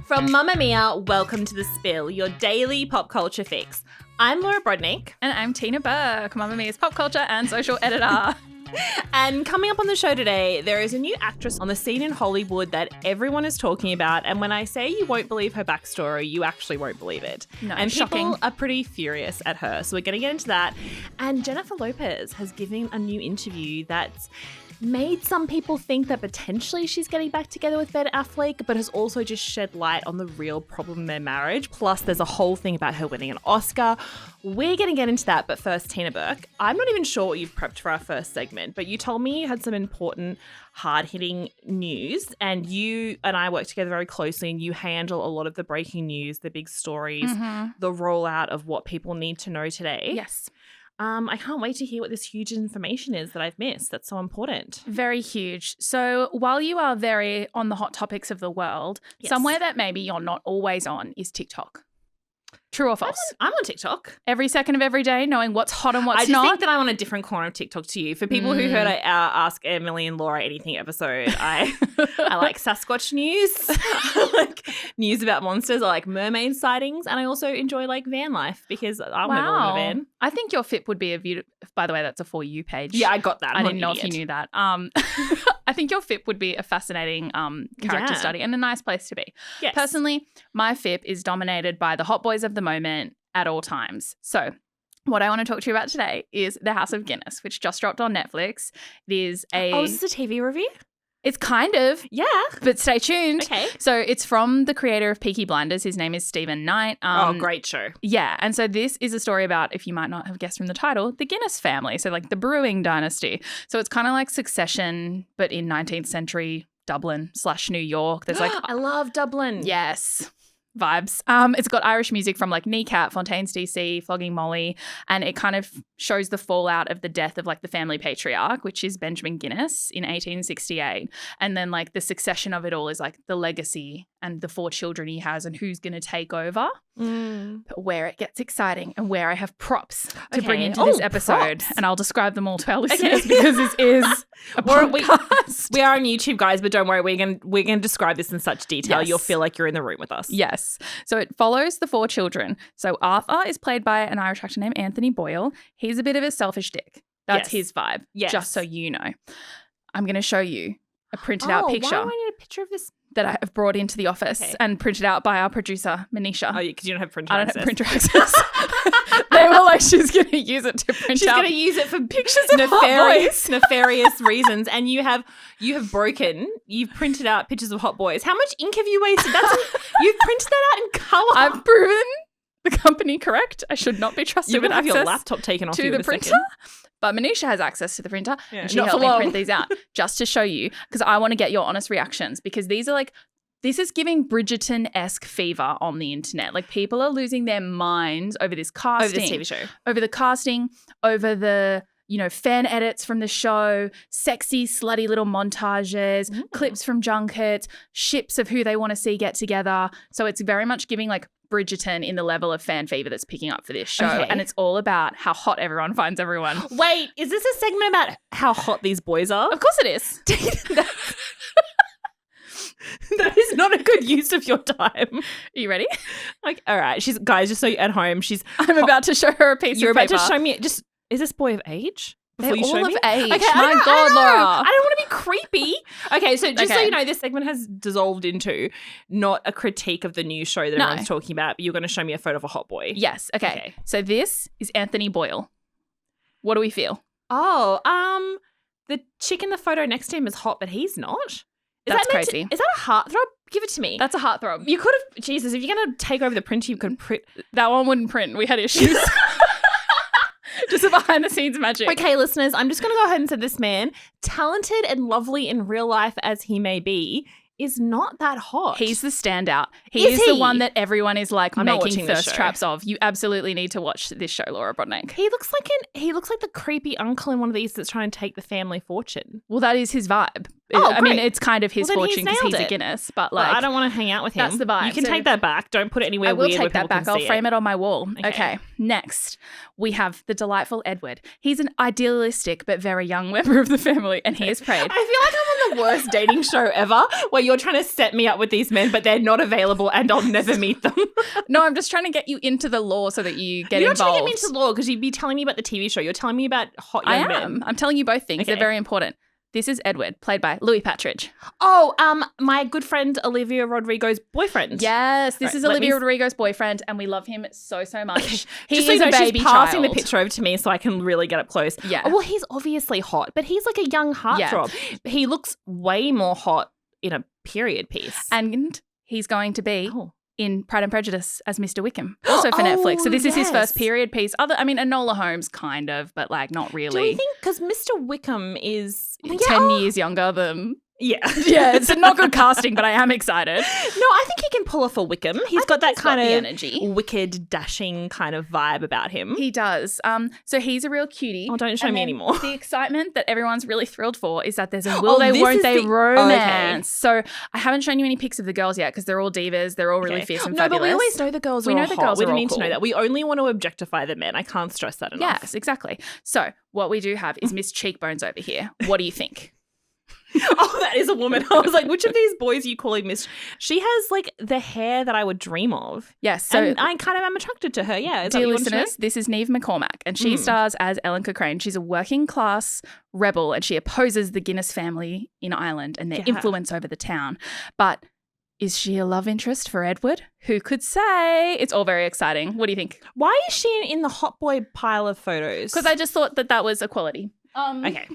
From Mamma Mia, welcome to The Spill, your daily pop culture fix. I'm Laura Brodnick. And I'm Tina Burke, Mamma Mia's pop culture and social editor. And coming up on the show today, there is a new actress on the scene in Hollywood that everyone is talking about. And when I say you won't believe her backstory, you actually won't believe it. No, and shocking. People are pretty furious at her. So we're going to get into that. And Jennifer Lopez has given a new interview that's made some people think that potentially she's getting back together with Ben Affleck, but has also just shed light on the real problem in their marriage. Plus, there's a whole thing about her winning an Oscar. We're going to get into that, but first, Tina Burke. I'm not even sure what you've prepped for our first segment, but you told me you had some important, hard-hitting news, and you and I work together very closely, and you handle a lot of the breaking news, the big stories, the rollout of what people need to know today. Yes. I can't wait to hear what this huge information is that I've missed. That's so important. Very huge. So while you are very on the hot topics of the world, somewhere that maybe you're not always on is TikTok. True or false? I'm on TikTok. Every second of every day, knowing what's hot and what's not. I just not. think that I'm on a different corner of TikTok to you. For people who heard Ask Emily and Laura Anything episode, I like Sasquatch news. I like news about monsters. I like mermaid sightings. And I also enjoy like van life because I'll never live in a van. I think your FIP would be a beautiful, by the way, that's a For You page. Yeah, I got that. I didn't know if you knew that. I think your FIP would be a fascinating character study and a nice place to be. Yes. Personally, my FIP is dominated by the hot boys of the moment at all times. So what I want to talk to you about today is The House of Guinness, which just dropped on Netflix. It is Oh, is this a TV review? It's kind of. Yeah. But stay tuned. Okay. So it's from the creator of Peaky Blinders. His name is Stephen Knight. Great show. Yeah. And so this is a story about, if you might not have guessed from the title, the Guinness family. So like the brewing dynasty. So it's kind of like Succession, but in 19th century Dublin/New York. There's like I love Dublin. Yes. Vibes. It's got Irish music from like Kneecap, Fontaine's DC, Flogging Molly, and it kind of shows the fallout of the death of like the family patriarch, which is Benjamin Guinness in 1868. And then like the succession of it all is like the legacy and the 4 children he has and who's going to take over. But where it gets exciting and where I have props to bring into this episode. Props. And I'll describe them all to our listeners because this is a podcast. We are on YouTube, guys, but don't worry, we're gonna describe this in such detail. Yes. You'll feel like you're in the room with us. Yes. So it follows the 4 children. So Arthur is played by an Irish actor named Anthony Boyle. He's a bit of a selfish dick. That's his vibe. Yes. Just so you know. I'm going to show you a printed out picture. Why do I need a picture of this? That I have brought into the office and printed out by our producer, Manisha. Oh, because you don't have printer I don't access. have printer access. They were like, she's going to use it to print She's out. going to use it for pictures of nefarious reasons. And you've printed out pictures of hot boys. How much ink have you wasted? You've printed that out in colour. I've proven the company correct. I should not be trusted with have access your laptop taken off to you the in a printer. second. But Manisha has access to the printer and she not helped for me long. print these out just to show you because I want to get your honest reactions because these are like, this is giving Bridgerton-esque fever on the internet. Like people are losing their minds over this casting. Over this TV show. Over the casting, over the, fan edits from the show, sexy, slutty little montages, clips from junkets, ships of who they want to see get together. So it's very much giving like Bridgerton in the level of fan fever that's picking up for this show. Okay. And it's all about how hot everyone finds everyone. Wait, is this a segment about how hot these boys are? Of course it is. That is not a good use of your time. Are you ready? Like, all right, guys, just so you're at home, I'm about to show her a piece You're of paper. about to show me, is this boy of age? They're You show all me? of age. Okay, My God, Laura. I don't want to be creepy. Okay, so just so Okay. you know, this segment has dissolved into not a critique of the new show that everyone's talking about, but you're going to show me a photo of a hot boy. Yes. Okay. So this is Anthony Boyle. What do we feel? Oh, the chick in the photo next to him is hot, but he's not. That's crazy. Is that a heartthrob? Give it to me. That's a heartthrob. You could have, Jesus, if you're going to take over the printer, you could print. That one wouldn't print. We had issues. Just a behind the scenes magic. Okay, listeners, I'm just going to go ahead and say this man, talented and lovely in real life as he may be, is not that hot. He's the standout. He's the one that everyone is like making thirst traps of. You absolutely need to watch this show, Laura Brodnick. He looks like the creepy uncle in one of these that's trying to take the family fortune. Well, that is his vibe. Oh, I mean, it's kind of his Well, then fortune because he's nailed a it. Guinness, but like I don't want to hang out with him. that's the vibe. You can So- take that back. Don't put it anywhere I will weird where take that people back. can I'll see frame it on my wall. Okay. Okay. Next, we have the delightful Edward. He's an idealistic but very young member of the family, and he is prayed. I feel like I'm on the worst dating show ever where you're trying to set me up with these men, but they're not available and I'll never meet them. No, I'm just trying to get you into the lore so that you get You're involved. not trying to get me into the lore because you'd be telling me about the TV show. You're telling me about hot young men. I'm telling you both things. Okay. They're very important. This is Edward, played by Louis Partridge. Oh, my good friend Olivia Rodrigo's boyfriend. Yes, this is let Olivia me- Rodrigo's boyfriend, and we love him so much. He Just so is you a know, baby she's passing child. the picture over to me so I can really get up close. Yeah. Oh, well, he's obviously hot, but he's like a young heartthrob. He looks way more hot in a period piece. And he's going to be Oh. in Pride and Prejudice as Mr. Wickham, also for Netflix. So this is his first period piece. Enola Holmes kind of, but like not really. Do you think, because Mr. Wickham is 10 years younger than... Yeah. Yeah, it's not good casting, but I am excited. No, I think he can pull off a Wickham. He's got that kind got of the energy. wicked, dashing kind of vibe about him. He does. So he's a real cutie. Oh, don't show And me then anymore. The excitement that everyone's really thrilled for is that there's a will they, this won't is they the- romance. So I haven't shown you any pics of the girls yet because they're all divas. They're all really Okay. fierce and No, fabulous. but we always know the girls We are know all the hot. girls We are don't all need to know cool. that. We only want to objectify the men. I can't stress that enough. Yes, exactly. So what we do have is Miss Cheekbones over here. What do you think? Oh, that is a woman. I was like, which of these boys are you calling Miss? She has like the hair that I would dream of. Yes. So And I kind of am attracted to her. Yeah. Is that dear what you want to know? listeners, this is Neve McCormack, and she stars as Ellen Cochrane. She's a working class rebel, and she opposes the Guinness family in Ireland and their Yeah. influence over the town. But is she a love interest for Edward? Who could say? It's all very exciting. What do you think? Why is she in the hot boy pile of photos? Because I just thought that was equality. Okay.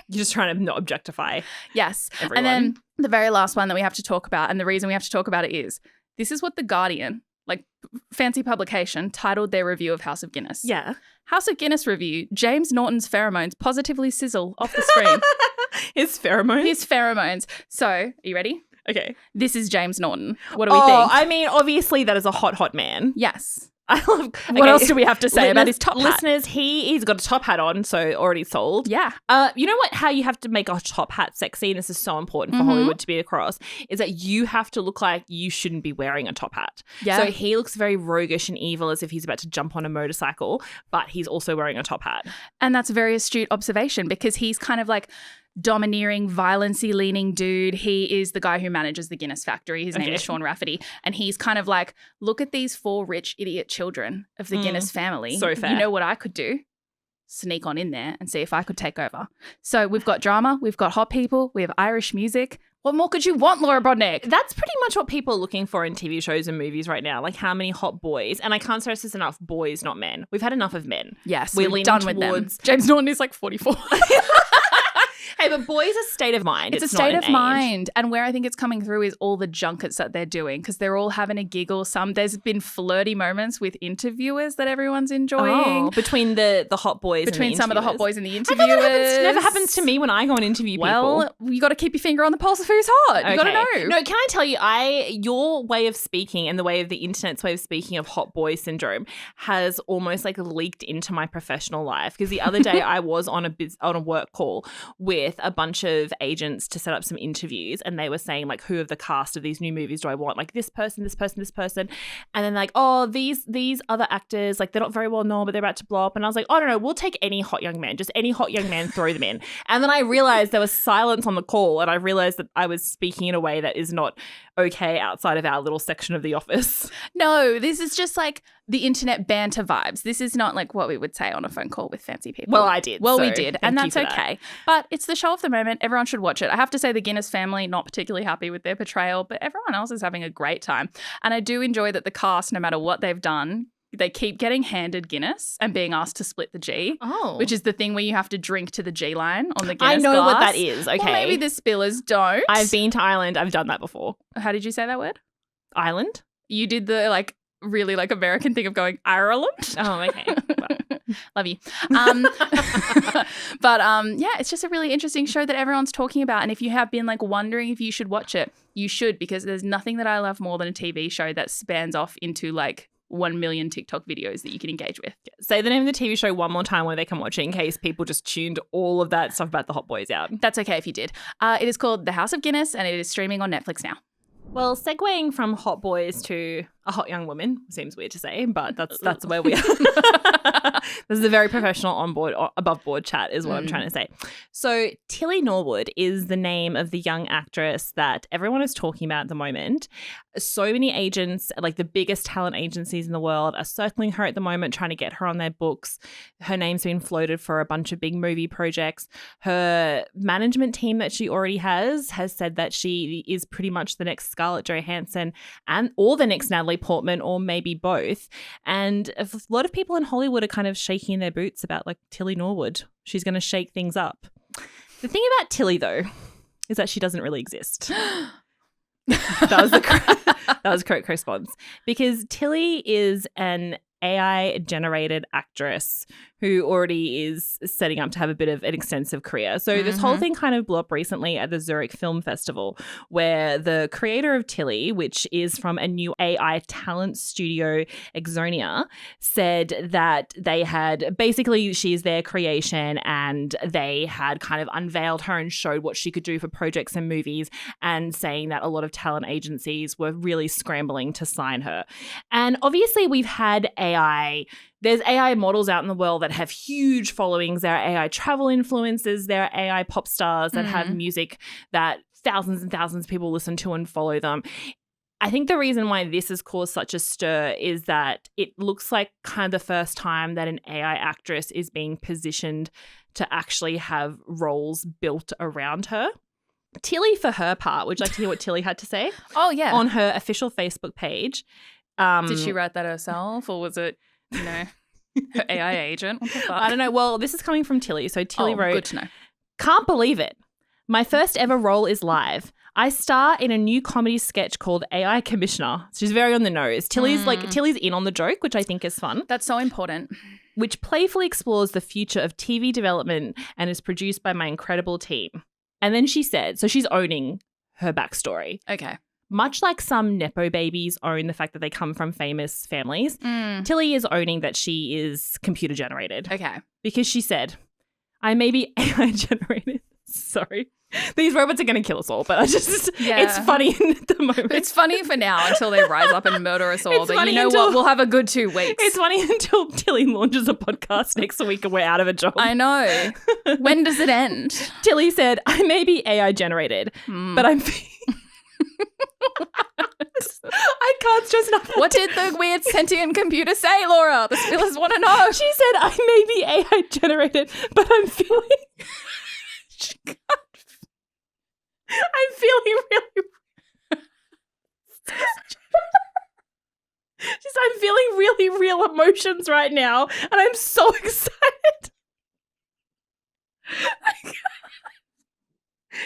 You're just trying to not objectify. Yes. Everyone. And then the very last one that we have to talk about, and the reason we have to talk about it is this is what The Guardian, like fancy publication, titled their review of House of Guinness. Yeah. House of Guinness review, James Norton's pheromones positively sizzle off the screen. His pheromones? His pheromones. So, are you ready? Okay. This is James Norton. What do we think? I mean, obviously that is a hot man. Yes. I love. What else do we have to say about his top hat? Listeners, he's got a top hat on, so already sold. Yeah. You know what? How you have to make a top hat sexy, and this is so important for Hollywood to be across, is that you have to look like you shouldn't be wearing a top hat. Yeah. So he looks very roguish and evil, as if he's about to jump on a motorcycle, but he's also wearing a top hat. And that's a very astute observation because he's kind of like domineering, violence-y leaning dude. He is the guy who manages the Guinness factory. His name is Sean Rafferty. And he's kind of like, look at these 4 rich idiot children of the Guinness family. So fair. You know what I could do? Sneak on in there and see if I could take over. So we've got drama, we've got hot people, we have Irish music. What more could you want, Laura Brodnick? That's pretty much what people are looking for in TV shows and movies right now. Like how many hot boys, and I can't stress this enough, boys, not men. We've had enough of men. Yes, We're we're leaning done with towards- them. James Norton is like 44. Hey, but boys are state of mind. It's a not state an of age. mind. And where I think it's coming through is all the junkets that they're doing because they're all having a giggle. There's been flirty moments with interviewers that everyone's enjoying. Oh, between the hot boys Between and the some of the hot interviewers. boys and the I interviewers. thought that never happens to me when I go and interview people. Well, you got to keep your finger on the pulse of who's hot. You got to know. No, can I tell you, your way of speaking and the way of the internet's way of speaking of hot boy syndrome has almost like leaked into my professional life. Because the other day I was on a work call with a bunch of agents to set up some interviews, and they were saying like, who of the cast of these new movies do I want? Like this person, this person, this person, and then like, oh, these other actors, like they're not very well known, but they're about to blow up. And I was like, oh, no, we'll take any hot young man, just any hot young man, throw them in. And then I realized there was silence on the call, and I realized that I was speaking in a way that is not okay outside of our little section of the office. No, this is just like the internet banter vibes. This is not like what we would say on a phone call with fancy people. Well, I did. Well, so we did. thank And you that's for that. okay. But it's the show of the moment. Everyone should watch it. I have to say the Guinness family, not particularly happy with their portrayal, but everyone else is having a great time. And I do enjoy that the cast, no matter what they've done, they keep getting handed Guinness and being asked to split the G. Oh. Which is the thing where you have to drink to the G line on the Guinness I know what glass. that is. Okay. Well, maybe the spillers don't. I've been to Ireland. I've done that before. How did you say that word? Ireland? You did the like really like American thing of going Ireland. Oh, okay. Love you. Yeah, it's just a really interesting show that everyone's talking about. And if you have been like wondering if you should watch it, you should, because there's nothing that I love more than a TV show that spans off into like 1 million TikTok videos that you can engage with. Say the name of the TV show one more time where they can watch it in case people just tuned all of that stuff about the hot boys out. That's okay if you did. It is called The House of Guinness and it is streaming on Netflix now. Well, segueing from hot boys to a hot young woman. Seems weird to say, but that's where we are. This is a very professional on-board, above-board chat is what I'm trying to say. So Tilly Norwood is the name of the young actress that everyone is talking about at the moment. So many agents, like the biggest talent agencies in the world, are circling her at the moment, trying to get her on their books. Her name's been floated for a bunch of big movie projects. Her management team that she already has said that she is pretty much the next Scarlett Johansson or the next Natalie Portman, or maybe both. And a lot of people in Hollywood are kind of shaking their boots about like Tilly Norwood. She's going to shake things up. The thing about Tilly, though, is that she doesn't really exist. That was the correct response, because Tilly is an AI-generated actress who already is setting up to have a bit of an extensive career. So this whole thing kind of blew up recently at the Zurich Film Festival, where the creator of Tilly, which is from a new AI talent studio, Exonia, said that they had basically, she's their creation, and they had kind of unveiled her and showed what she could do for projects and movies, and saying that a lot of talent agencies were really scrambling to sign her. And obviously we've had there's AI models out in the world that have huge followings. There are AI travel influencers. There are AI pop stars that have music that thousands and thousands of people listen to and follow them. I think the reason why this has caused such a stir is that it looks like kind of the first time that an AI actress is being positioned to actually have roles built around her. Tilly, for her part, would you like to hear what Tilly had to say? Oh, yeah. On her official Facebook page. Did she write that herself, or was it, her AI agent? What the fuck? I don't know. Well, this is coming from Tilly. So Tilly wrote, good to know. "Can't believe it. My first ever role is live. I star in a new comedy sketch called AI Commissioner." She's very on the nose. Tilly's in on the joke, which I think is fun. That's so important. "Which playfully explores the future of TV development and is produced by my incredible team." And then she said, so she's owning her backstory. Okay. Much like some Nepo babies own the fact that they come from famous families, Tilly is owning that she is computer generated. Okay. Because she said, "I may be AI generated." Sorry. These robots are going to kill us all, but it's funny at the moment. It's funny for now until they rise up and murder us all. But you know what? We'll have a good 2 weeks. It's funny until Tilly launches a podcast next week and we're out of a job. I know. When does it end? Tilly said, "I may be AI generated, but I'm..." I can't stress enough. What did the weird sentient computer say, Laura? The spillers want to know. She said, "I may be AI generated, but I'm feeling..." I'm feeling really... I'm feeling really real emotions right now, and I'm so excited.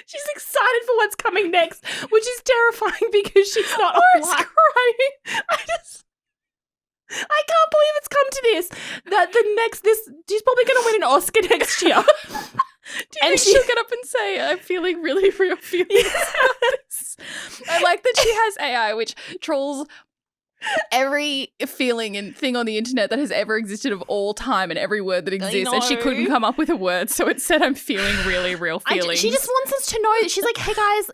She's excited for what's coming next, which is terrifying because she's not crying. I can't believe it's come to this. She's probably going to win an Oscar next year. Do you think she'll get up and say, "I'm feeling really real feelings"? I like that she has AI, which trolls every feeling and thing on the internet that has ever existed of all time and every word that exists, and she couldn't come up with a word, so it said, "I'm feeling really real feelings." She just wants us to know that she's like, "Hey guys,"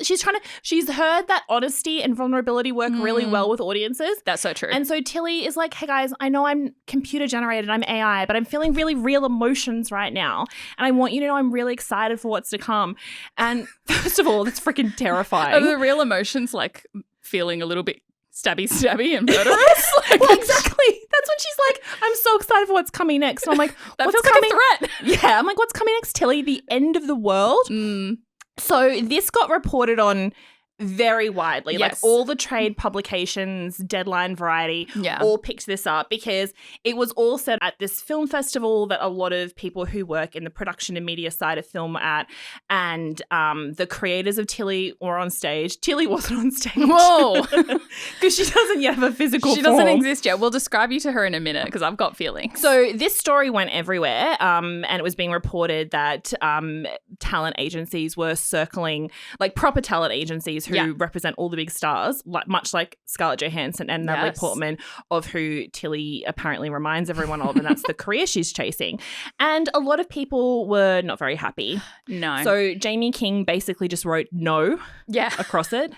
she's heard that honesty and vulnerability work really well with audiences. That's so true. And so Tilly is like, "Hey guys, I know I'm computer generated, I'm AI, but I'm feeling really real emotions right now, and I want you to know I'm really excited for what's to come." And first of all, that's freaking terrifying. Are the real emotions like feeling a little bit stabby and murderous? Well, exactly. That's when she's like, "I'm so excited for what's coming next." And I'm like, that what's feels coming? Like a threat. Yeah, I'm like, what's coming next, Tilly? The end of the world? So this got reported on very widely. Yes. Like all the trade publications, Deadline, Variety, all picked this up because it was all said at this film festival that a lot of people who work in the production and media side of film were at, and the creators of Tilly were on stage. Tilly wasn't on stage. Whoa. Because she doesn't yet have a physical She form. doesn't exist yet. We'll describe you to her in a minute because I've got feelings. So this story went everywhere, and it was being reported that talent agencies were circling, like proper talent agencies who represent all the big stars, much like Scarlett Johansson and Natalie Portman, of who Tilly apparently reminds everyone of, and that's the career she's chasing. And a lot of people were not very happy. No. So Jamie King basically just wrote no across it.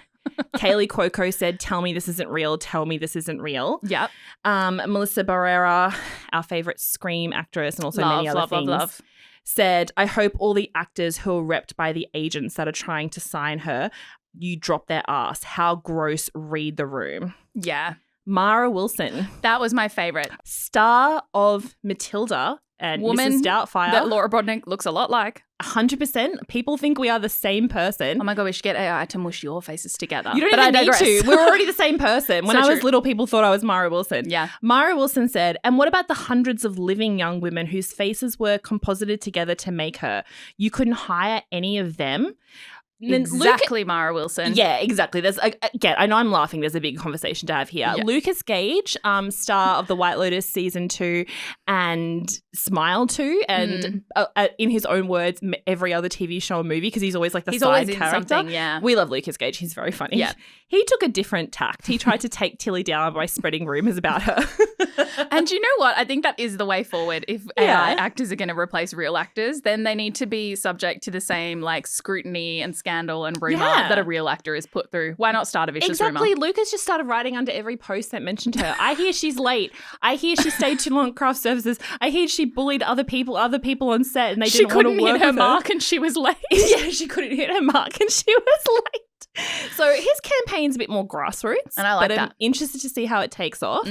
Kaylee Cuoco said, tell me this isn't real. Tell me this isn't real. Yep. Melissa Barrera, our favourite Scream actress and also many other things, said, I hope all the actors who are repped by the agents that are trying to sign her, you drop their ass. How gross, read the room. Yeah. Mara Wilson. That was my favourite. Star of Matilda and Woman Mrs. Doubtfire. That Laura Brodnick looks a lot like. 100%. People think we are the same person. Oh my God, we should get AI to mush your faces together. You don't even need to. We're already the same person. When I was little, people thought I was Mara Wilson. Yeah. Mara Wilson said, and what about the hundreds of living young women whose faces were composited together to make her? You couldn't hire any of them? Exactly, Mara Wilson. Yeah, exactly. There's again, I know I'm laughing. There's a big conversation to have here. Yeah. Lucas Gage, star of The White Lotus season 2 and Smile 2, and in his own words, every other TV show or movie, because he's always like the side character. Yeah, we love Lucas Gage. He's very funny. Yeah, he took a different tact. He tried to take Tilly down by spreading rumors about her. And you know what? I think that is the way forward. If AI actors are going to replace real actors, then they need to be subject to the same like scrutiny and scandal and rumor that a real actor is put through. Why not start a vicious rumor? Exactly. Lucas just started writing under every post that mentioned her. I hear she's late. I hear she stayed too long at craft services. I hear she bullied other people on set, and they didn't want to work with her. She couldn't hit her mark and she was late. Yeah, she couldn't hit her mark and she was late. So his campaign's a bit more grassroots. And I like that. I'm interested to see how it takes off.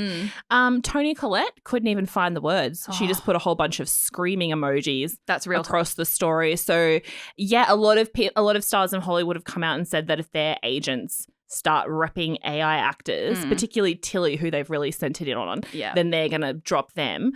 Toni Collette couldn't even find the words. She just put a whole bunch of screaming emojis across the story. So yeah, a lot of stars in Hollywood have come out and said that if their agents start repping AI actors, particularly Tilly, who they've really centered in on, then they're going to drop them.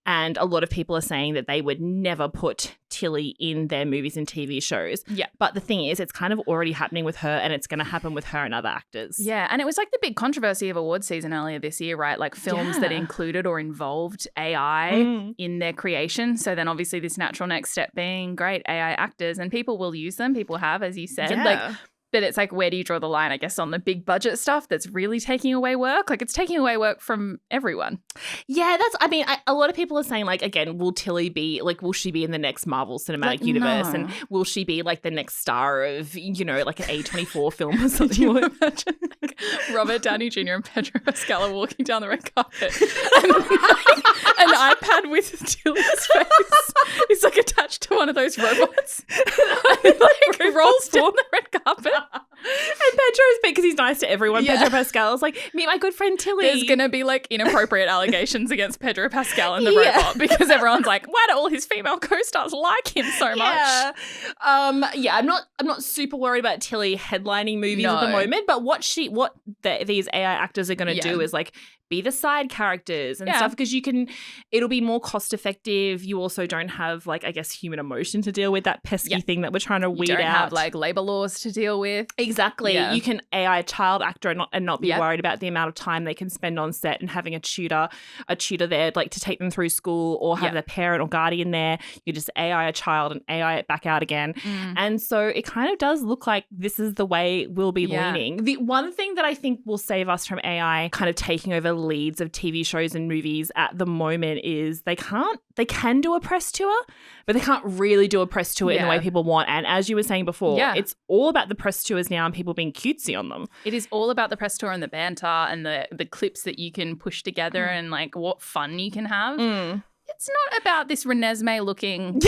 And a lot of people are saying that they would never put Tilly in their movies and TV shows. Yeah. But the thing is, it's kind of already happening with her, and it's going to happen with her and other actors. Yeah. And it was like the big controversy of awards season earlier this year, right? Like films that included or involved AI in their creation. So then obviously this natural next step being great AI actors, and people will use them. People have, as you said. Yeah. But it's like, where do you draw the line, I guess, on the big budget stuff that's really taking away work? Like, it's taking away work from everyone. Yeah, a lot of people are saying, like, again, will Tilly be, like, will she be in the next Marvel Cinematic Universe? No. And will she be, like, the next star of, you know, like an A24 film or something? Can you imagine, like, Robert Downey Jr. and Pedro Pascal are walking down the red carpet and an iPad with Tilly's face is, like, attached to one of those robots and, like, rolls down the red carpet. And Pedro's because he's nice to everyone. Pedro Pascal's like, meet my good friend Tilly. There's going to be like inappropriate allegations against Pedro Pascal and the robot because everyone's like, why do all his female co-stars like him so much? I'm not super worried about Tilly headlining movies at the moment, but what these AI actors are going to do is like be the side characters and stuff, because it'll be more cost effective. You also don't have, like, I guess, human emotion to deal with, that pesky thing that we're trying to weed out. You don't have, like, labor laws to deal with. Exactly. Yeah. You can AI a child actor and not be worried about the amount of time they can spend on set, and having a tutor there, like, to take them through school, or have their parent or guardian there. You just AI a child and AI it back out again. And so it kind of does look like this is the way we'll be leaning. The one thing that I think will save us from AI kind of taking over leads of TV shows and movies at the moment is they can do a press tour, but they can't really do a press tour in the way people want. And as you were saying before, it's all about the press tours now and people being cutesy on them. It is all about the press tour and the banter and the clips that you can push together and, like, what fun you can have. It's not about this Renesmee looking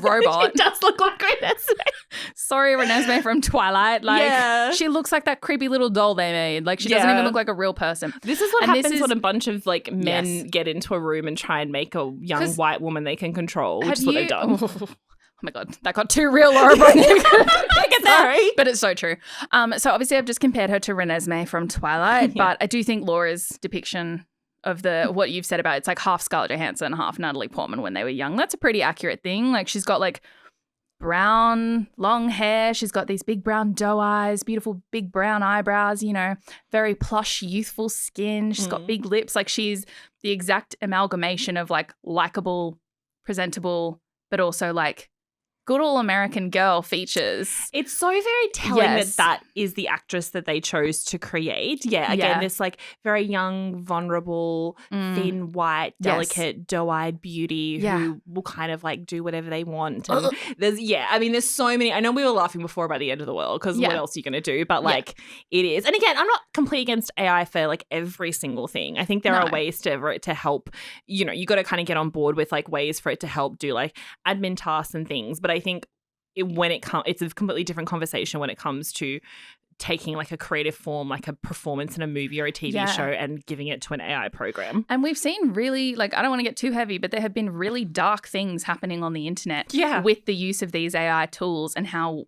robot. It does look like Renesmee. Sorry, Renesmee from Twilight. Like, she looks like that creepy little doll they made. Like, she doesn't even look like a real person. This is what happens when a bunch of, like, men get into a room and try and make a young white woman they can control, which is what they've done. Oh my God, that got too real, Laura Brodnick. I get that. Sorry. But it's so true. So obviously I've just compared her to Renesmee from Twilight, but I do think Laura's depiction of what you've said about it's like half Scarlett Johansson, half Natalie Portman when they were young. That's a pretty accurate thing. Like, she's got, like, brown long hair. She's got these big brown doe eyes, beautiful big brown eyebrows, you know, very plush, youthful skin. She's got big lips. Like, she's the exact amalgamation of, like, likable, presentable, but also, like, good old American girl features. It's so very telling that is the actress that they chose to create. Yeah, again, this like very young, vulnerable, thin, white, delicate, doe-eyed beauty who will kind of like do whatever they want. And there's so many. I know we were laughing before about the end of the world because what else are you going to do? But like it is. And again, I'm not completely against AI for like every single thing. I think there are ways to help, you know, you got to kind of get on board with like ways for it to help do like admin tasks and things. But I think it's a completely different conversation when it comes to taking like a creative form, like a performance in a movie or a TV show and giving it to an AI program. And we've seen really, like, I don't want to get too heavy, but there have been really dark things happening on the internet with the use of these AI tools and how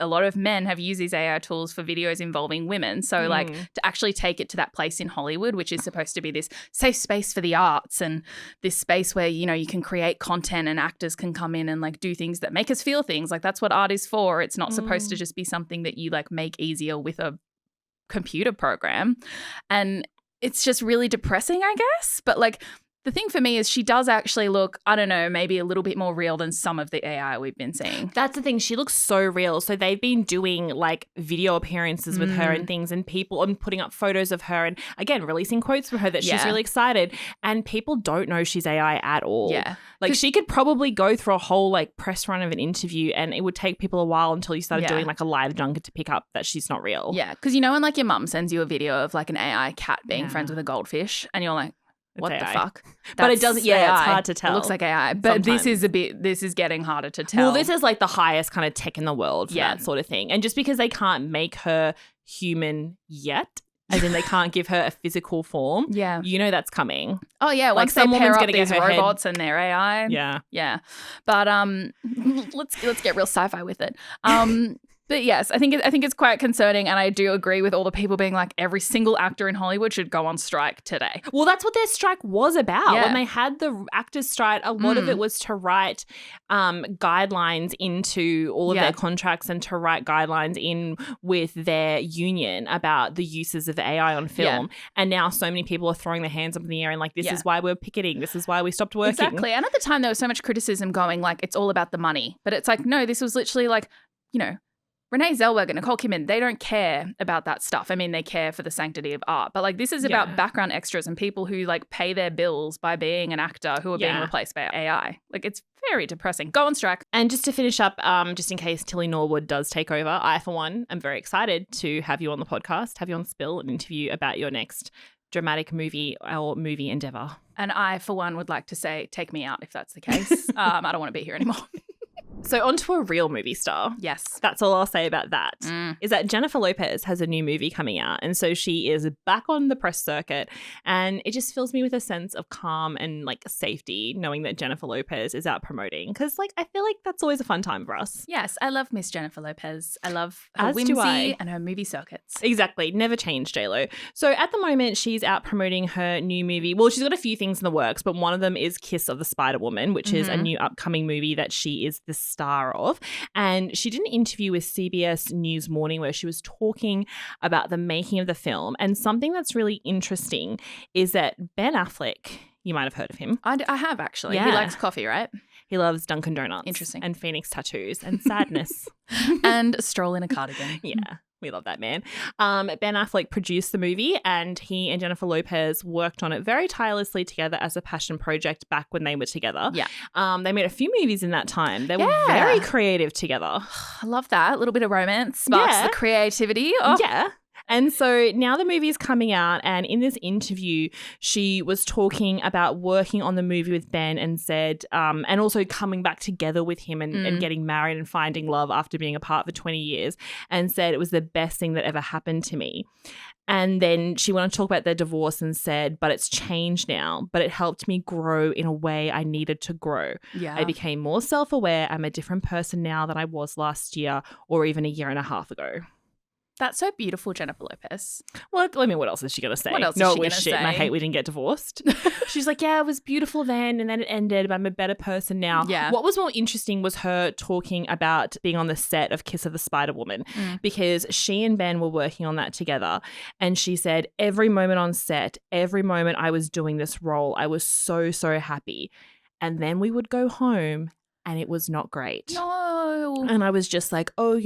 a lot of men have used these AI tools for videos involving women. So like to actually take it to that place in Hollywood, which is supposed to be this safe space for the arts and this space where, you know, you can create content and actors can come in and like do things that make us feel things. Like that's what art is for. It's not supposed to just be something that you like make easier with a computer program. And it's just really depressing, I guess. But like the thing for me is she does actually look, I don't know, maybe a little bit more real than some of the AI we've been seeing. That's the thing. She looks so real. So they've been doing like video appearances with her and things and people and putting up photos of her and again, releasing quotes from her that she's really excited. And people don't know she's AI at all. Yeah. Like she could probably go through a whole like press run of an interview and it would take people a while until you started doing like a live junket to pick up that she's not real. Yeah. Because you know when like your mum sends you a video of like an AI cat being friends with a goldfish and you're like, what the fuck? But it doesn't, it's hard to tell. It looks like AI. But this is getting harder to tell. Well, this is like the highest kind of tech in the world for that sort of thing. And just because they can't make her human yet, as in they can't give her a physical form, you know that's coming. Oh, yeah. Like once they pair up these robots head. And their AI. Yeah. Yeah. But let's get real sci-fi with it. But yes, I think it's quite concerning, and I do agree with all the people being like every single actor in Hollywood should go on strike today. Well, that's what their strike was about. When they had the actors' strike, a lot of it was to write guidelines into all of their contracts and to write guidelines in with their union about the uses of AI on film. And now so many people are throwing their hands up in the air and like, this is why we're picketing. This is why we stopped working. Exactly. And at the time there was so much criticism going like, it's all about the money. But it's like, no, this was literally like, you know, Renee Zellweger, Nicole Kidman, they don't care about that stuff. I mean, they care for the sanctity of art. But like this is about background extras and people who like pay their bills by being an actor who are being replaced by AI. Like it's very depressing. Go on strike. And just to finish up, just in case Tilly Norwood does take over, I, for one, am very excited to have you on the podcast, have you on Spill, an interview about your next dramatic movie or movie endeavour. And I, for one, would like to say, take me out if that's the case. I don't want to be here anymore. So on to a real movie star. Yes. That's all I'll say about that. Is that Jennifer Lopez has a new movie coming out. And so she is back on the press circuit. And it just fills me with a sense of calm and like safety knowing that Jennifer Lopez is out promoting. Because like I feel like that's always a fun time for us. Yes. I love Miss Jennifer Lopez. I love her whimsy and her movie circuits. Exactly. Never changed, J.Lo. So at the moment she's out promoting her new movie. Well, she's got a few things in the works, but one of them is Kiss of the Spider-Woman, which is a new upcoming movie that she is the star of. And she did an interview with CBS News Morning where she was talking about the making of the film. And something that's really interesting is that Ben Affleck, you might have heard of him. I have actually. He likes coffee, right? He loves Dunkin' Donuts. Interesting. And Phoenix tattoos and sadness. And a stroll in a cardigan. Yeah. We love that man. Ben Affleck produced the movie and he and Jennifer Lopez worked on it very tirelessly together as a passion project back when they were together. Yeah. They made a few movies in that time. They were very creative together. I love that. A little bit of romance sparks the creativity. Oh. Yeah. And so now the movie is coming out, and in this interview, she was talking about working on the movie with Ben and said, and also coming back together with him and getting married and finding love after being apart for 20 years, and said it was the best thing that ever happened to me. And then she went on to talk about their divorce and said, but it's changed now, but it helped me grow in a way I needed to grow. Yeah. I became more self-aware. I'm a different person now than I was last year or even a year and a half ago. That's so beautiful, Jennifer Lopez. Well, I mean, what else is she going to say? What else no, is she it was gonna shit say? and I hate we didn't get divorced. She's like, yeah, it was beautiful then and then it ended, but I'm a better person now. Yeah. What was more interesting was her talking about being on the set of Kiss of the Spider-Woman because she and Ben were working on that together. And she said, every moment on set, every moment I was doing this role, I was so, so happy. And then we would go home and it was not great. No. And I was just like, oh,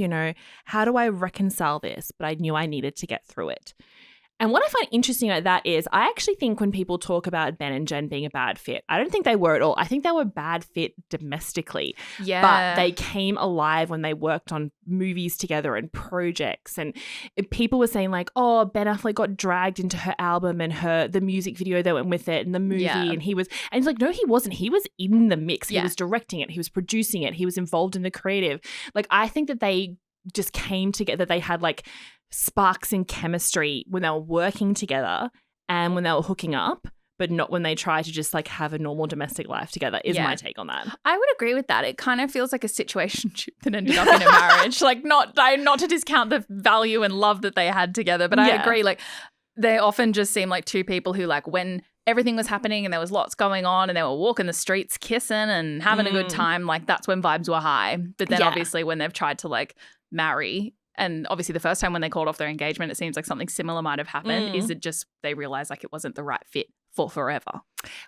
how do I reconcile this? But I knew I needed to get through it. And what I find interesting about that is I actually think when people talk about Ben and Jen being a bad fit, I don't think they were at all. I think they were a bad fit domestically. Yeah. But they came alive when they worked on movies together and projects. And people were saying like, oh, Ben Affleck got dragged into her album and the music video that went with it and the movie. Yeah. And it's like, no, he wasn't. He was in the mix. He was directing it. He was producing it. He was involved in the creative. Like, I think that they just came together. They had like sparks in chemistry when they were working together and when they were hooking up, but not when they try to just like have a normal domestic life together is my take on that. I would agree with that. It kind of feels like a situationship that ended up in a marriage. Like not to discount the value and love that they had together, but I agree. Like they often just seem like two people who like when everything was happening and there was lots going on and they were walking the streets kissing and having a good time, like that's when vibes were high. But then obviously when they've tried to like marry, and obviously the first time when they called off their engagement, it seems like something similar might have happened. Is it just they realized like it wasn't the right fit for forever?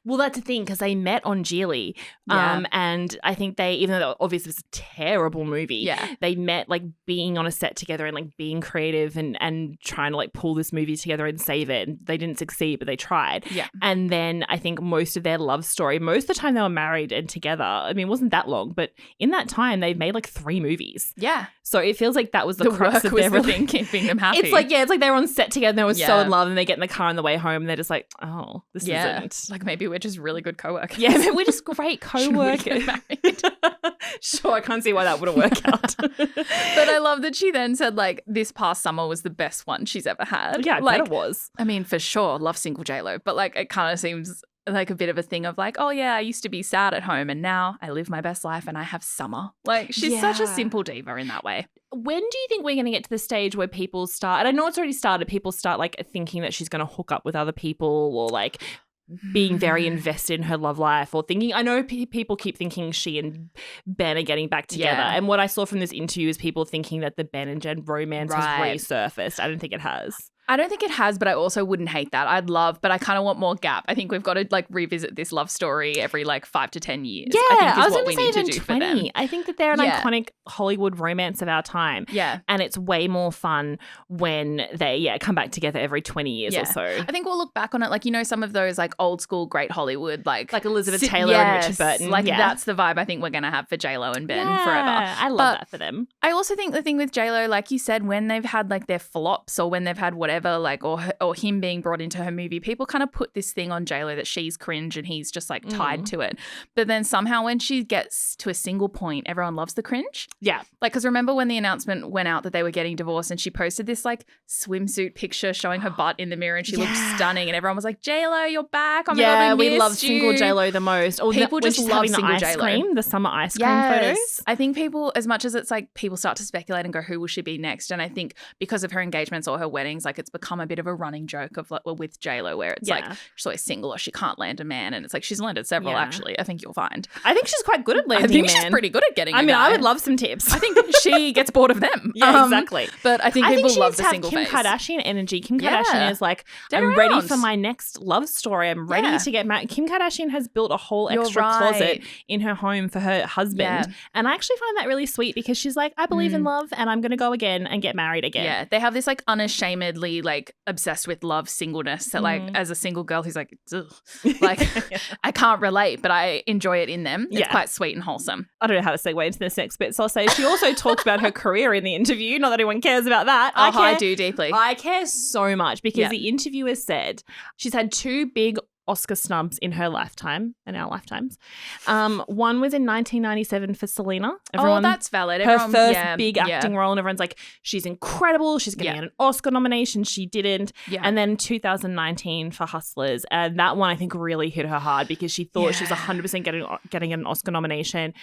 Well, that's the thing because they met on Geely. And I think even though obviously it's a terrible movie, they met like being on a set together and like being creative and trying to like pull this movie together and save it. And they didn't succeed, but they tried. Yeah. And then I think most of their love story, most of the time they were married and together. I mean, it wasn't that long, but in that time they made like 3 movies. Yeah. So it feels like that was the crux of their thing keeping them happy. It's like they were on set together and they were so in love and they get in the car on the way home and they're just like, oh, this isn't. Like maybe we're just really good co-workers. Yeah, we're just great co-workers. Sure, I can't see why that wouldn't work out. But I love that she then said like this past summer was the best one she's ever had. Yeah, I like, bet it was. I mean, for sure, love single J.Lo. But like it kind of seems like a bit of a thing of like, oh yeah, I used to be sad at home and now I live my best life and I have summer. Like she's such a simple diva in that way. When do you think we're going to get to the stage where people start, and I know it's already started, people start like thinking that she's going to hook up with other people or like being very invested in her love life or thinking, I know people keep thinking she and Ben are getting back together. And what I saw from this interview is people thinking that the Ben and Jen romance has resurfaced. I don't think it has. I don't think it has, but I also wouldn't hate that. But I kind of want more gap. I think we've got to like revisit this love story every like 5 to 10 years. Yeah, I think what we need to do 20. For them. I think that they're an iconic Hollywood romance of our time. Yeah. And it's way more fun when they come back together every 20 years or so. I think we'll look back on it like, some of those like old school great Hollywood like Elizabeth Taylor and Richard Burton. Like that's the vibe I think we're going to have for J.Lo and Ben forever. I love that for them. I also think the thing with J.Lo, like you said, when they've had like their flops or when they've had whatever like or him being brought into her movie, people kind of put this thing on J.Lo that she's cringe and he's just like tied to it. But then somehow when she gets to a single point, everyone loves the cringe. Yeah. Like, because remember when the announcement went out that they were getting divorced and she posted this like swimsuit picture showing her butt in the mirror and she looked stunning and everyone was like, J.Lo, you're back. Oh my God, we love you. Single J.Lo the most. Or people just love single J.Lo. The summer ice cream photos. I think people, as much as it's like people start to speculate and go, who will she be next? And I think because of her engagements or her weddings, like it's become a bit of a running joke of like, well, with J.Lo where it's like she's always single or she can't land a man, and it's like she's landed several actually. I think you'll find. I think she's quite good at landing a man. She's pretty good at getting a guy. I would love some tips. I think she gets bored of them. Exactly. But I think people love the single Kim face. Kardashian energy. Kim Kardashian is like, I'm ready for my next love story. I'm ready to get married. Kim Kardashian has built a whole extra closet in her home for her husband. And I actually find that really sweet because she's like, I believe in love and I'm going to go again and get married again. Yeah. They have this like unashamedly like obsessed with love singleness that like as a single girl who's like, ugh. Like I can't relate, but I enjoy it in them. It's quite sweet and wholesome. I don't know how to segue into this next bit, so I'll say she also talked about her career in the interview. Not that anyone cares about that. I do deeply. I care so much because the interviewer said she's had 2 big Oscar snubs in her lifetime and our lifetimes. One was in 1997 for Selena. That's valid. Her first big acting role, and everyone's like, she's incredible. She's going to get an Oscar nomination. She didn't. Yeah. And then 2019 for Hustlers. And that one I think really hit her hard because she thought she was 100% getting an Oscar nomination,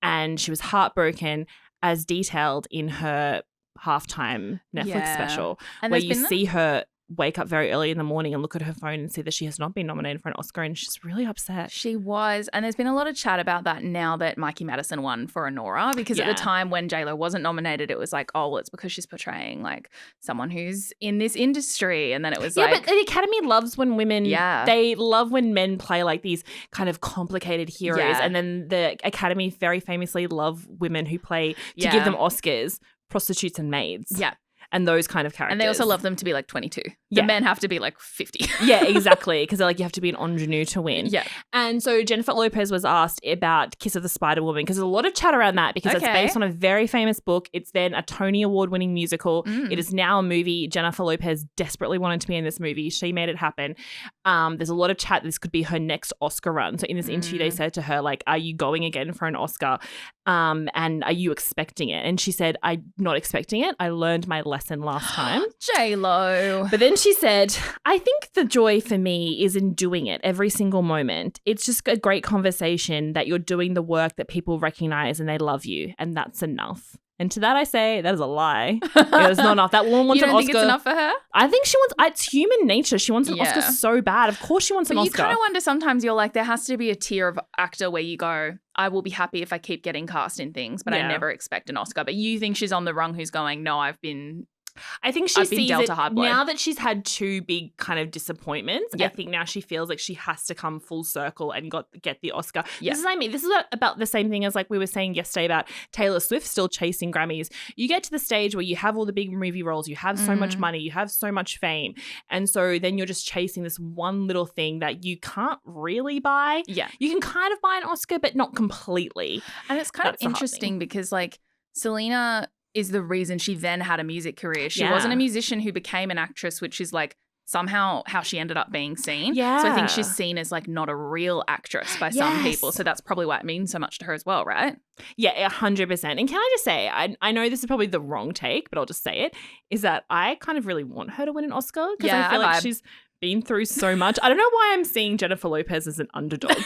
and she was heartbroken as detailed in her halftime Netflix special, and where you see her wake up very early in the morning and look at her phone and see that she has not been nominated for an Oscar, and she's really upset. She was. And there's been a lot of chat about that now that Mikey Madison won for Honora, because at the time when J.Lo wasn't nominated, it was like, oh, well, it's because she's portraying like someone who's in this industry. And then it was but the Academy loves when women, they love when men play like these kind of complicated heroes. Yeah. And then the Academy very famously love women who play to give them Oscars, prostitutes and maids. Yeah. And those kind of characters. And they also love them to be like 22. The men have to be like 50. Yeah, exactly. Because they're like, you have to be an ingenue to win. Yeah. And so Jennifer Lopez was asked about Kiss of the Spider Woman, because there's a lot of chat around that, because it's based on a very famous book. It's then a Tony Award winning musical. It is now a movie. Jennifer Lopez desperately wanted to be in this movie. She made it happen. There's a lot of chat. This could be her next Oscar run. So in this interview, they said to her, like, are you going again for an Oscar? And are you expecting it? And she said, I'm not expecting it. I learned my lesson last time. J.Lo. But then she said, I think the joy for me is in doing it every single moment. It's just a great conversation that you're doing the work that people recognize and they love you. And that's enough. And to that I say, that is a lie. It's not enough. That woman wants an Oscar. You don't think it's enough for her? I think she wants, it's human nature. She wants an Oscar so bad. Of course she wants an Oscar. But you kind of wonder sometimes, you're like, there has to be a tier of actor where you go, I will be happy if I keep getting cast in things, but I never expect an Oscar. But you think she's on the rung who's going, no, I think she sees dealt it a hard blow. now that she's had two big kind of disappointments. I think now she feels like she has to come full circle and get the Oscar. This is about the same thing as like we were saying yesterday about Taylor Swift still chasing Grammys. You get to the stage where you have all the big movie roles, you have so much money, you have so much fame, and so then you're just chasing this one little thing that you can't really buy. Yeah, you can kind of buy an Oscar, but not completely. And it's kind of interesting because like Selena is the reason she then had a music career. She wasn't a musician who became an actress, which is like somehow how she ended up being seen. Yeah. So I think she's seen as like not a real actress by some people. So that's probably why it means so much to her as well, right? Yeah, 100%. And can I just say, I know this is probably the wrong take, but I'll just say it, is that I kind of really want her to win an Oscar, because I feel like she's been through so much. I don't know why I'm seeing Jennifer Lopez as an underdog.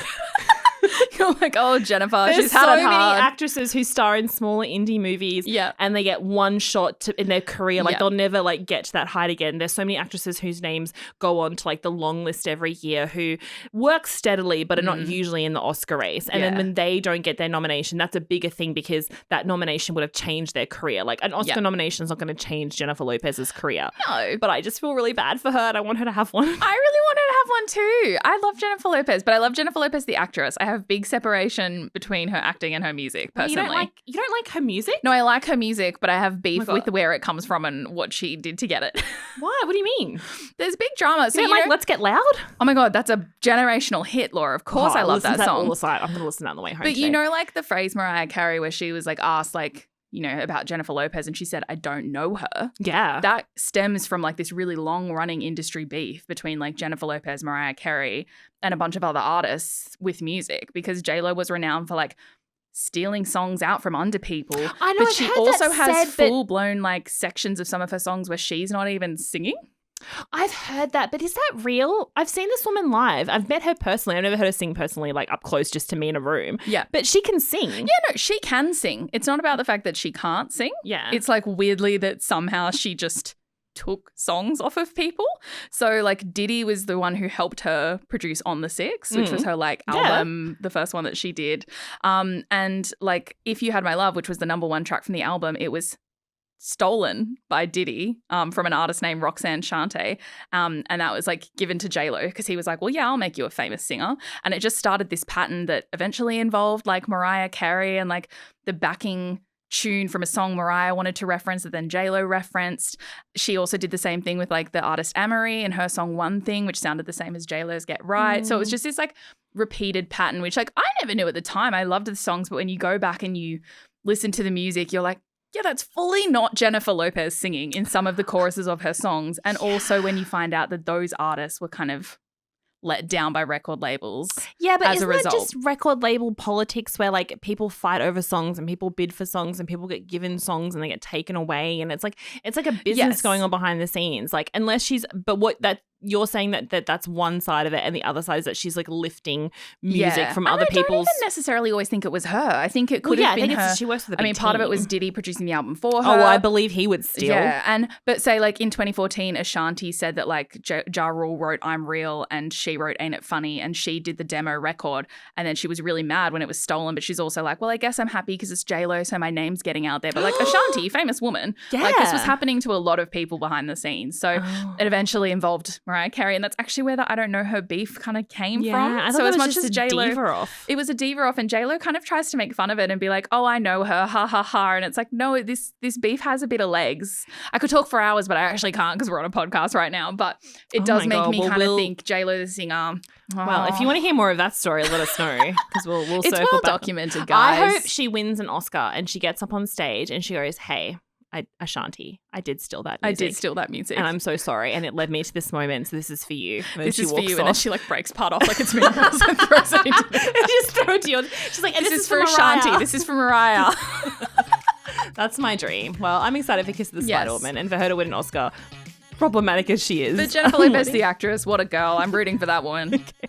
You're like, oh, Jennifer, There's she's had it hard. so many actresses who star in smaller indie movies and they get one shot in their career. Like they'll never like get to that height again. There's so many actresses whose names go on to like the long list every year who work steadily but are not usually in the Oscar race. And then when they don't get their nomination, that's a bigger thing, because that nomination would have changed their career. Like an Oscar nomination is not going to change Jennifer Lopez's career. No. But I just feel really bad for her and I want her to have one. I really want her to have one too. I love Jennifer Lopez, but I love Jennifer Lopez the actress. I have big separation between her acting and her music, personally. You don't like her music? No, I like her music, but I have beef with where it comes from and what she did to get it. Why? What do you mean? There's big drama. So you don't like Let's Get Loud? Oh my God, that's a generational hit, Laura. Of course I love that song. I'm going to listen to that on the way home But today. you know, like the phrase Mariah Carey where she was like asked like, you know, about Jennifer Lopez and she said, I don't know her. Yeah. That stems from like this really long running industry beef between like Jennifer Lopez, Mariah Carey and a bunch of other artists with music, because J.Lo was renowned for like stealing songs out from under people. I know, but she also has full blown like sections of some of her songs where she's not even singing. I've heard that, but is that real? I've seen this woman live. I've met her personally. I've never heard her sing personally, like up close, just to me in a room. Yeah. But she can sing. Yeah, no, she can sing. It's not about the fact that she can't sing. Yeah. It's like weirdly that somehow she just took songs off of people. So like Diddy was the one who helped her produce On the Six, which was her like album, the first one that she did. And like If You Had My Love, which was the number one track from the album, it was stolen by Diddy from an artist named Roxanne Shante. And that was like given to J.Lo because he was like, well, yeah, I'll make you a famous singer. And it just started this pattern that eventually involved like Mariah Carey and like the backing tune from a song Mariah wanted to reference that then J.Lo referenced. She also did the same thing with like the artist Amory and her song One Thing, which sounded the same as J.Lo's Get Right. So it was just this like repeated pattern, which like I never knew at the time. I loved the songs, but when you go back and you listen to the music, you're like, yeah, that's fully not Jennifer Lopez singing in some of the choruses of her songs. And also when you find out that those artists were kind of let down by record labels. Yeah, but isn't that just record label politics where like people fight over songs and people bid for songs and people get given songs and they get taken away, and it's like a business going on behind the scenes. Like unless she's, but what that you're saying that that's one side of it, and the other side is that she's like lifting music from other people's. I don't even necessarily always think it was her. I think it could have been her. She works with a big part of it team. was Diddy producing the album for her. Oh, well, I believe he would steal. Yeah, but say like in 2014, Ashanti said that like Ja Rule wrote "I'm Real" and she wrote "Ain't It Funny," and she did the demo record, and then she was really mad when it was stolen. But she's also like, well, I guess I'm happy because it's J.Lo, so my name's getting out there. But like Ashanti, famous woman, like this was happening to a lot of people behind the scenes. So it eventually involved Mariah Carey, and that's actually where I don't know her beef kind of came from. I so as much as J.Lo, it was a diva off, and J.Lo kind of tries to make fun of it and be like, oh, I know her, ha ha ha, and it's like, no, this beef has a bit of legs. I could talk for hours, but I actually can't because we're on a podcast right now. But it does make me kind of think J.Lo the singer. Well, if you want to hear more of that story, let us know because we'll it's circle well back. Documented, guys. I hope she wins an Oscar and she gets up on stage and she goes, hey, Ashanti, I did steal that music. And I'm so sorry. And it led me to this moment. So this is for you. And this is for you. Off. And then she like breaks part off like it's miracles and throws it into the and just throw it to you. She's like, and this is for Ashanti. This is for Mariah. That's my dream. Well, I'm excited for Kiss of the Spider Woman and for her to win an Oscar. Problematic as she is. But Jennifer Lopez, the actress, what a girl. I'm rooting for that woman. Okay.